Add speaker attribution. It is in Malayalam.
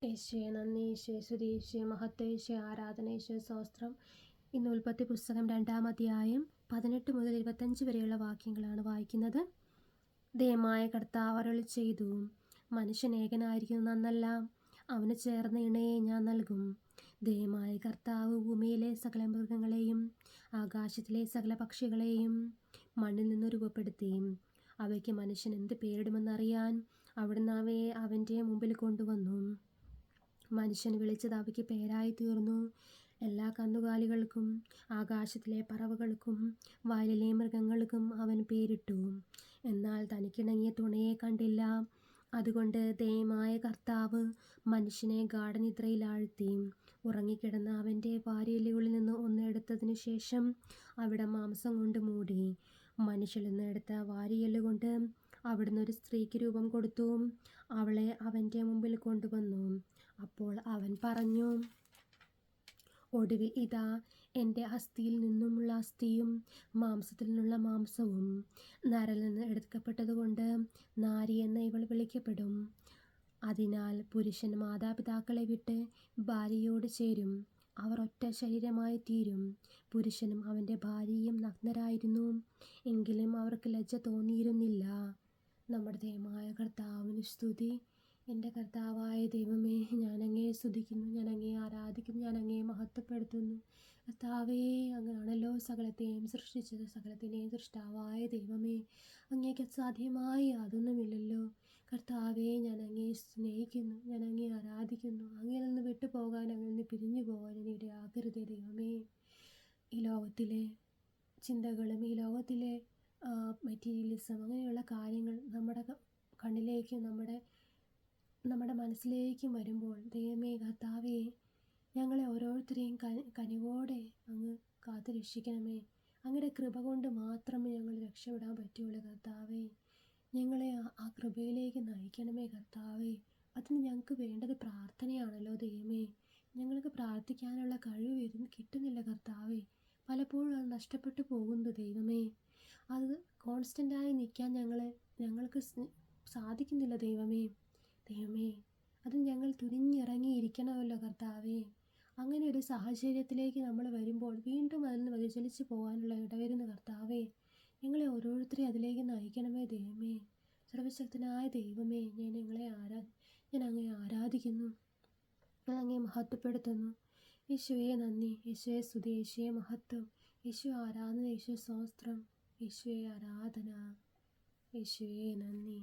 Speaker 1: യേശുവേ നന്ദി, യേശുവേ സ്തുതി, യേശുവേ മഹത്വം, യേശുവേ ആരാധന, യേശുവേ സ്തോത്രം. ഇന്ന് ഉൽപ്പത്തി പുസ്തകം 2-ാം അധ്യായം 18 മുതൽ 25 വരെയുള്ള വാക്യങ്ങളാണ് വായിക്കുന്നത്. ദൈവമായ കർത്താവ് അരുളി ചെയ്തു, മനുഷ്യൻ ഏകനായിരിക്കുന്നത് നന്നല്ല, അവന് ചേർന്ന ഇണയെ ഞാൻ നൽകും. ദൈവമായ കർത്താവ് ഭൂമിയിലെ സകല മൃഗങ്ങളെയും ആകാശത്തിലെ സകല പക്ഷികളെയും മണ്ണിൽ നിന്ന് രൂപപ്പെടുത്തി. അവയ്ക്ക് മനുഷ്യൻ എന്ത് പേരിടുമെന്നറിയാൻ അവിടുന്ന് അവയെ അവൻ്റെ മുമ്പിൽ കൊണ്ടുവന്നു. മനുഷ്യൻ വിളിച്ചത് അവയ്ക്ക് പേരായി തീർന്നു. എല്ലാ കന്നുകാലികൾക്കും ആകാശത്തിലെ പറവകൾക്കും വയലിലെ മൃഗങ്ങൾക്കും അവൻ പേരിട്ടു. എന്നാൽ തനിക്കിണങ്ങിയ തുണയെ കണ്ടില്ല. അതുകൊണ്ട് ദൈവമായ കർത്താവ് മനുഷ്യനെ ഗാഢനിദ്രയിൽ ആഴ്ത്തി. ഉറങ്ങിക്കിടന്ന അവൻ്റെ വാരിയെല്ലുകളിൽ നിന്ന് ഒന്ന് എടുത്തതിനു ശേഷം അവിടെ മാംസം കൊണ്ട് മൂടി. മനുഷ്യരിൽ നിന്ന് എടുത്ത വാരിയെല്ലുകൊണ്ട് അവിടുന്ന് ഒരു സ്ത്രീക്ക് രൂപം കൊടുത്തു. അവളെ അവൻ്റെ മുമ്പിൽ കൊണ്ടുവന്നു. അപ്പോൾ അവൻ പറഞ്ഞു, ഒടുവിൽ ഇതാ എൻ്റെ അസ്ഥിയിൽ നിന്നുമുള്ള അസ്ഥിയും മാംസത്തിൽ നിന്നുള്ള മാംസവും. നരൽ നിന്ന് എടുക്കപ്പെട്ടതുകൊണ്ട് നാരി എന്ന് ഇവൾ വിളിക്കപ്പെടും. അതിനാൽ പുരുഷൻ മാതാപിതാക്കളെ വിട്ട് ഭാര്യയോട് ചേരും, അവർ ഒറ്റ ശരീരമായി തീരും. പുരുഷനും അവൻ്റെ ഭാര്യയും നഗ്നരായിരുന്നു, എങ്കിലും അവർക്ക് ലജ്ജ തോന്നിയിരുന്നില്ല. നമ്മുടെ ദൈവമായ കർത്താവിന് സ്തുതി. എൻ്റെ കർത്താവായ ദൈവമേ, ഞാൻ അങ്ങയെ സ്തുതിക്കുന്നു, ഞാൻ അങ്ങയെ ആരാധിക്കുന്നു, ഞാൻ അങ്ങയെ മഹത്വപ്പെടുത്തുന്നു. കർത്താവേ, അങ്ങാണല്ലോ സകലത്തെയും സൃഷ്ടിച്ചത്. സകലത്തിൻ്റെയും സൃഷ്ടാവായ ദൈവമേ, അങ്ങേക്ക് അസാധ്യമായി യാതൊന്നുമില്ലല്ലോ. കർത്താവേ, ഞാൻ അങ്ങയെ സ്നേഹിക്കുന്നു, ഞാൻ അങ്ങയെ ആരാധിക്കുന്നു. അങ്ങയിൽ നിന്ന് വിട്ടുപോകാൻ, അങ്ങയിൽ നിന്ന് പിരിഞ്ഞു പോകാൻ ഇടയാക്കരുതേ ദൈവമേ. ഈ ലോകത്തിലെ ചിന്തകളും ഈ ലോകത്തിലെ മെറ്റീരിയലിസം അങ്ങനെയുള്ള കാര്യങ്ങൾ നമ്മുടെ കണ്ണിലേക്കും നമ്മുടെ മനസ്സിലേക്കും വരുമ്പോൾ ദൈവമേ കർത്താവേ, ഞങ്ങളെ ഓരോരുത്തരെയും കനിവോടെ അങ്ങ് കാത്തു രക്ഷിക്കണമേ. അങ്ങയുടെ കൃപ കൊണ്ട് മാത്രമേ ഞങ്ങൾ രക്ഷപ്പെടാൻ പറ്റുള്ളൂ കർത്താവേ. ഞങ്ങളെ ആ കൃപയിലേക്ക് നയിക്കണമേ കർത്താവേ. അതിന് ഞങ്ങൾക്ക് വേണ്ടത് പ്രാർത്ഥനയാണല്ലോ ദൈവമേ. ഞങ്ങൾക്ക് പ്രാർത്ഥിക്കാനുള്ള കഴിവ് കിട്ടുന്നില്ല കർത്താവേ. പലപ്പോഴും അത് നഷ്ടപ്പെട്ടു പോകുന്നു ദൈവമേ. അത് കോൺസ്റ്റൻ്റായി നിൽക്കാൻ ഞങ്ങൾക്ക് സാധിക്കുന്നില്ല ദൈവമേ. അത് ഞങ്ങൾ തുനിഞ്ഞിറങ്ങിയിരിക്കണമല്ലോ കർത്താവേ. അങ്ങനെ ഒരു സാഹചര്യത്തിലേക്ക് നമ്മൾ വരുമ്പോൾ വീണ്ടും അതിൽ നിന്ന് വ്യതിചലിച്ച് പോകാനുള്ള ഇടവരുന്ന കർത്താവേ, ഞങ്ങളെ ഓരോരുത്തരെയും അതിലേക്ക് നയിക്കണമേ ദൈവമേ. സർവശക്തനായ ദൈവമേ, ഞാൻ അങ്ങയെ ആരാധിക്കുന്നു, ഞാൻ അങ്ങയെ മഹത്വപ്പെടുത്തുന്നു. യേശുവേ നന്ദി, യേശുവേ സ്തുതി, യേശുവേ മഹത്വം, യേശു ആരാധന, യേശു സ്തോത്രം, യേശുവേ ആരാധന, യേശുവേ നന്ദി.